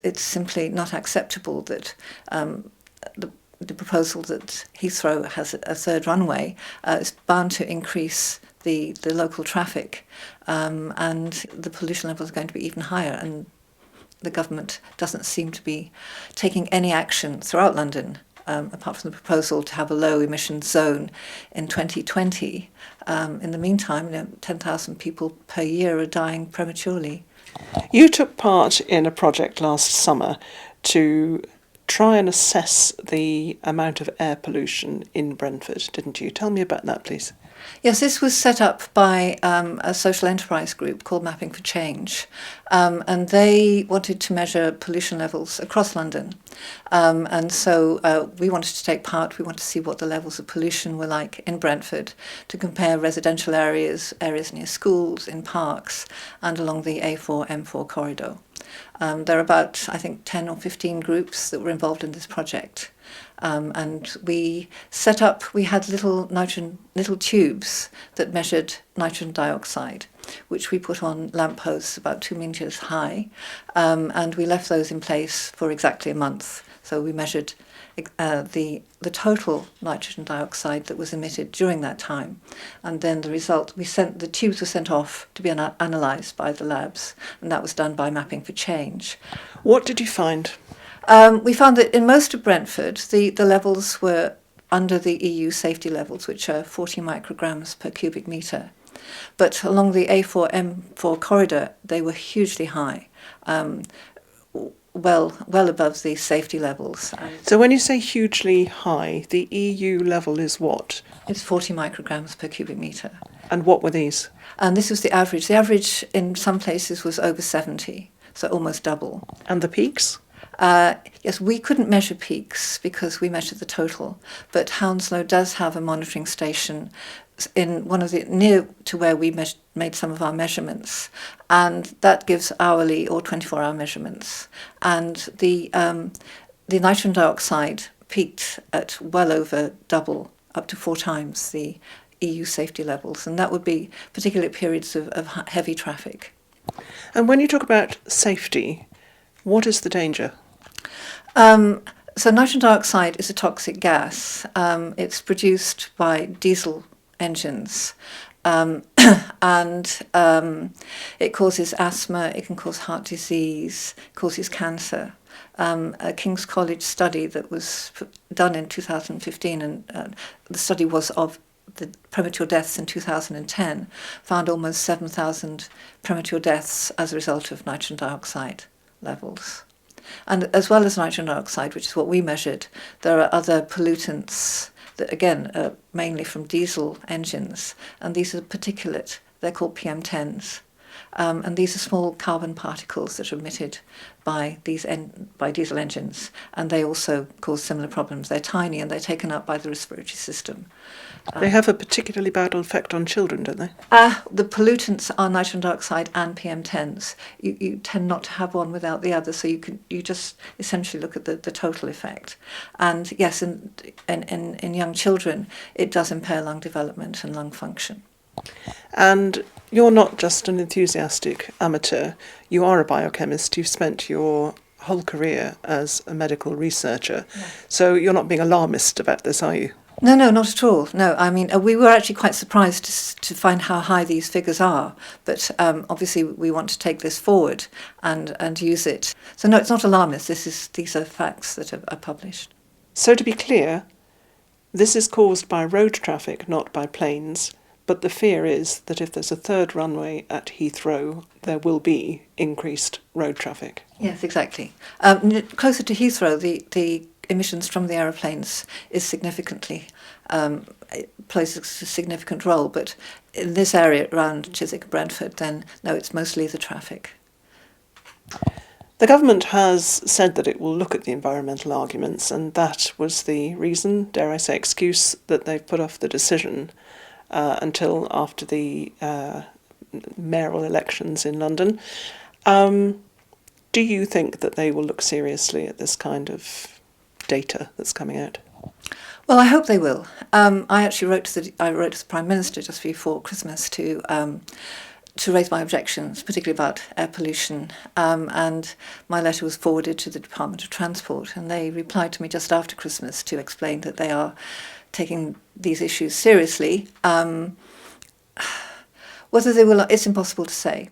it's simply not acceptable that the proposal that Heathrow has a third runway is bound to increase the local traffic, and the pollution levels are going to be even higher. And the government doesn't seem to be taking any action throughout London, apart from the proposal to have a low emissions zone in 2020. In the meantime, 10,000 people per year are dying prematurely. You took part in a project last summer to try and assess the amount of air pollution in Brentford, didn't you? Tell me about that, please. Yes, this was set up by a social enterprise group called Mapping for Change, and they wanted to measure pollution levels across London. And so we wanted to take part. We wanted to see what the levels of pollution were like in Brentford, to compare residential areas near schools, in parks, and along the A4-M4 corridor. There are about, I think, 10 or 15 groups that were involved in this project. And we had little tubes that measured nitrogen dioxide, which we put on lampposts about 2 meters high, and we left those in place for exactly a month. So we measured the total nitrogen dioxide that was emitted during that time, and then the tubes were sent off to be analysed by the labs, and that was done by Mapping for Change. What did you find? We found that in most of Brentford, the levels were under the EU safety levels, which are 40 micrograms per cubic metre. But along the A4-M4 corridor, they were hugely high, well above the safety levels. So when you say hugely high, the EU level is what? It's 40 micrograms per cubic metre. And what were these? And this was the average. The average in some places was over 70, so almost double. And the peaks? Yes, we couldn't measure peaks because we measured the total, but Hounslow does have a monitoring station in near to where we made some of our measurements, and that gives hourly or 24-hour measurements. And the nitrogen dioxide peaked at well over double, up to 4 times the EU safety levels, and that would be particularly at periods of heavy traffic. And when you talk about safety, what is the danger? So nitrogen dioxide is a toxic gas. It's produced by diesel engines, and it causes asthma, it can cause heart disease, causes cancer. A King's College study that was done in 2015, and the study was of the premature deaths in 2010, found almost 7,000 premature deaths as a result of nitrogen dioxide levels. And as well as nitrogen dioxide, which is what we measured, there are other pollutants that, again, are mainly from diesel engines, and these are particulate. They're called PM10s. And these are small carbon particles that are emitted by diesel engines, and they also cause similar problems. They're tiny and they're taken up by the respiratory system. They have a particularly bad effect on children, don't they? The pollutants are nitrogen dioxide and PM10s. You tend not to have one without the other, so you just essentially look at the total effect. And yes, in young children, it does impair lung development and lung function. And you're not just an enthusiastic amateur, you are a biochemist. You've spent your whole career as a medical researcher, yeah. So you're not being alarmist about this, are you? No, not at all. No, I mean, we were actually quite surprised to find how high these figures are, but obviously we want to take this forward and use it. So no, it's not alarmist. These are facts that are published. So to be clear, this is caused by road traffic, not by planes. But the fear is that if there's a third runway at Heathrow, there will be increased road traffic. Yes, exactly. Closer to Heathrow, the emissions from the aeroplanes is significantly, it plays a significant role. But in this area around Chiswick and Brentford, then no, it's mostly the traffic. The government has said that it will look at the environmental arguments, and that was the reason, dare I say excuse, that they've put off the decision until after the mayoral elections in London. Do you think that they will look seriously at this kind of data that's coming out? Well, I hope they will. I actually wrote to the Prime Minister just before Christmas to to raise my objections, particularly about air pollution, and my letter was forwarded to the Department of Transport, and they replied to me just after Christmas to explain that they are taking these issues seriously. Whether they will, it's impossible to say.